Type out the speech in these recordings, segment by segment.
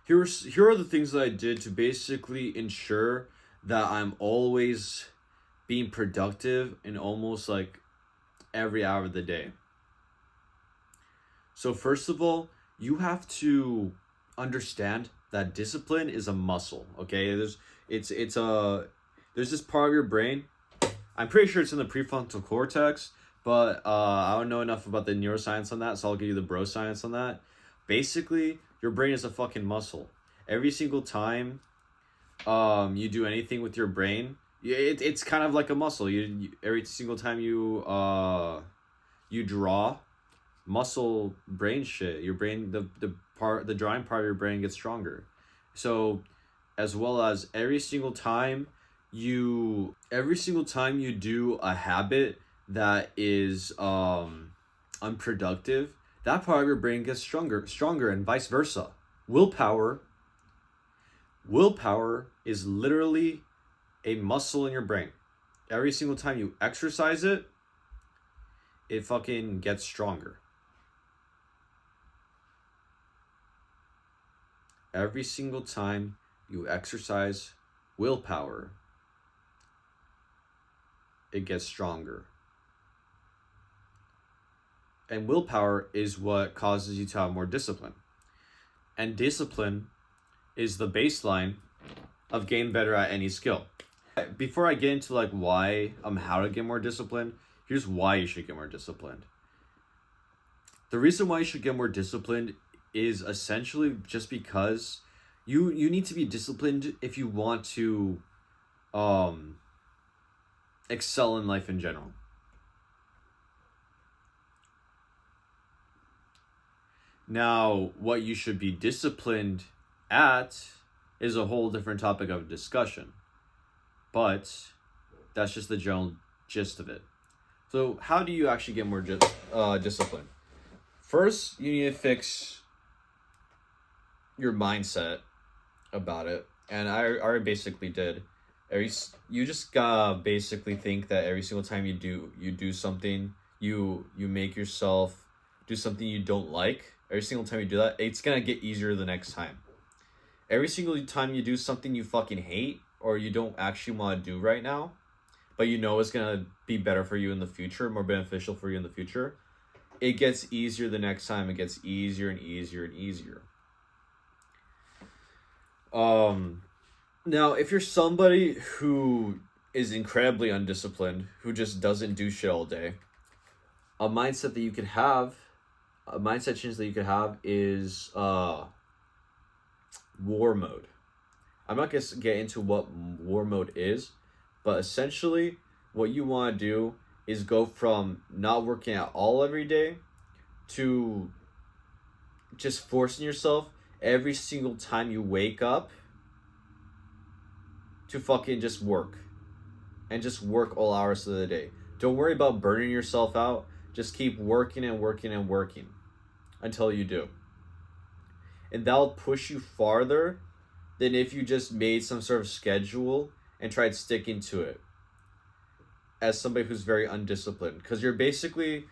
here are the things that I did to basically ensure that I'm always being productive in almost like every hour of the day. So first of all, you have to understand that discipline is a muscle. Okay, it's a there's this part of your brain. I'm pretty sure it's in the prefrontal cortex, but I don't know enough about the neuroscience on that, so I'll give you the bro science on that. Basically, your brain is a fucking muscle. Every single time you do anything with your brain, it's kind of like a muscle. You every single time you draw, muscle brain shit, your brain, the drawing part of your brain gets stronger. So as well as every single time you do a habit that is unproductive, that part of your brain gets stronger, and vice versa. Willpower is literally a muscle in your brain. Every single time you exercise it, it fucking gets stronger. Every single time you exercise willpower, it gets stronger. And willpower is what causes you to have more discipline. And discipline is the baseline of getting better at any skill. Before I get into like why how to get more disciplined, here's why you should get more disciplined. The reason why you should get more disciplined is essentially just because you need to be disciplined if you want to excel in life in general. Now, what you should be disciplined at is a whole different topic of discussion. But that's just the general gist of it. So how do you actually get more discipline? First, you need to fix your mindset about it. And I already basically did. You just gotta basically think that every single time you do something, you make yourself do something you don't like. Every single time you do that, it's gonna get easier the next time. Every single time you do something you fucking hate or you don't actually want to do right now, but you know it's gonna be better for you in the future, more beneficial for you in the future, it gets easier the next time. It gets easier and easier and easier. Now, if you're somebody who is incredibly undisciplined, who just doesn't do shit all day, a mindset change that you could have is war mode. I'm not going to get into what war mode is, but essentially what you want to do is go from not working at all every day to just forcing yourself every single time you wake up to fucking just work. And just work all hours of the day. Don't worry about burning yourself out. Just keep working and working and working until you do. And that'll push you farther than if you just made some sort of schedule and tried sticking to it as somebody who's very undisciplined. Because you're basically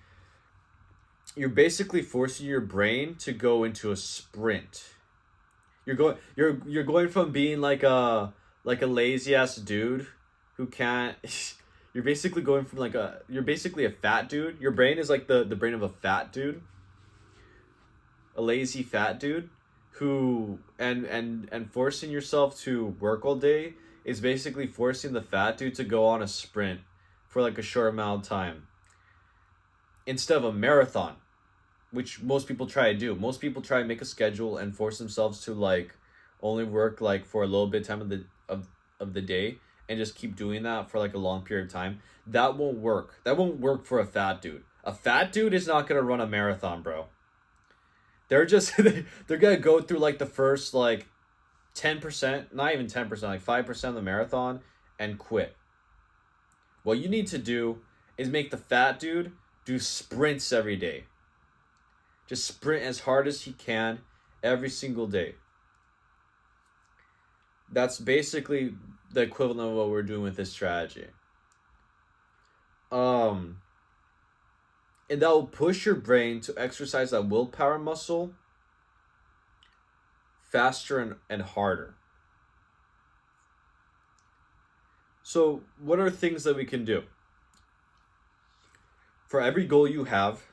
forcing your brain to go into a sprint. You're going from being like a lazy ass dude who can't you're basically going from you're basically a fat dude. Your brain is like the brain of a fat dude. A lazy fat dude who and forcing yourself to work all day is basically forcing the fat dude to go on a sprint for like a short amount of time instead of a marathon, which most people try to do. Most people try to make a schedule and force themselves to like only work like for a little bit time of the day and just keep doing that for like a long period of time. That won't work. That won't work for a fat dude. A fat dude is not gonna run a marathon, bro. They're just they're gonna go through like the first like 10%, not even 10%, like 5% of the marathon and quit. What you need to do is make the fat dude do sprints every day. Just sprint as hard as he can every single day. That's basically the equivalent of what we're doing with this strategy. And that will push your brain to exercise that willpower muscle faster and harder. So, what are things that we can do? For every goal you have,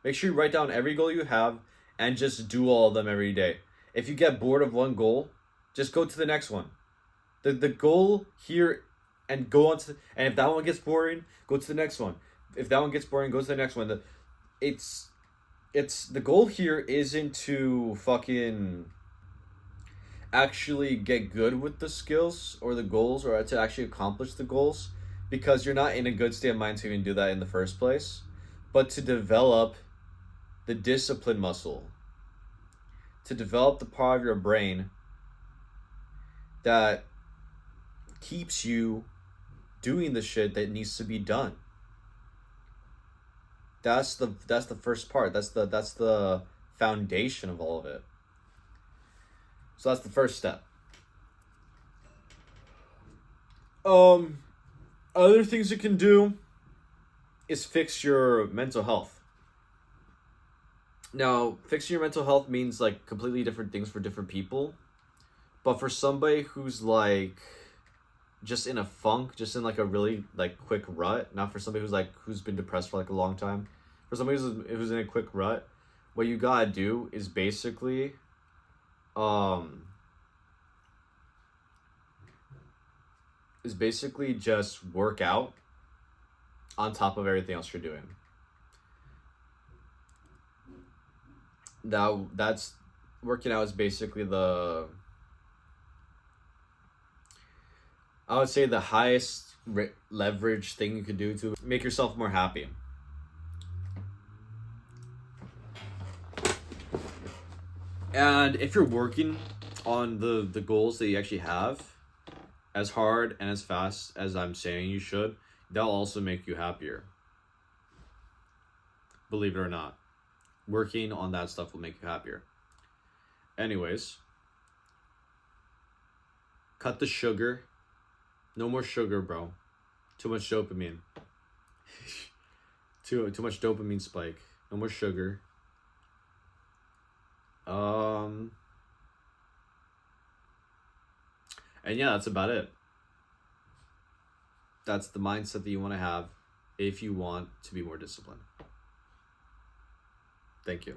make sure you write down every goal you have and just do all of them every day. If you get bored of one goal, just go to the next one. The goal here, and go on to, and if that one gets boring, go to the next one. If that one gets boring, go to the next one. It's the goal here isn't to fucking actually get good with the skills or the goals, or to actually accomplish the goals, because you're not in a good state of mind to even do that in the first place, but to develop the discipline muscle, to develop the part of your brain that keeps you doing the shit that needs to be done. That's the first part. That's the foundation of all of it. So that's the first step. Other things you can do is fix your mental health. Now, fixing your mental health means like completely different things for different people. But for somebody who's like just in a funk, just in like a really like quick rut, not for somebody who's been depressed for like a long time. For somebody who's in a quick rut, what you gotta do is basically just work out on top of everything else you're doing. That's working out is basically I would say the highest leverage thing you could do to make yourself more happy. And if you're working on the goals that you actually have as hard and as fast as I'm saying you should, that'll also make you happier. Believe it or not. Working on that stuff will make you happier. Anyways, cut the sugar. No more sugar, bro. Too much dopamine. too much dopamine spike. No more sugar. And yeah, that's about it. That's the mindset that you want to have if you want to be more disciplined. Thank you.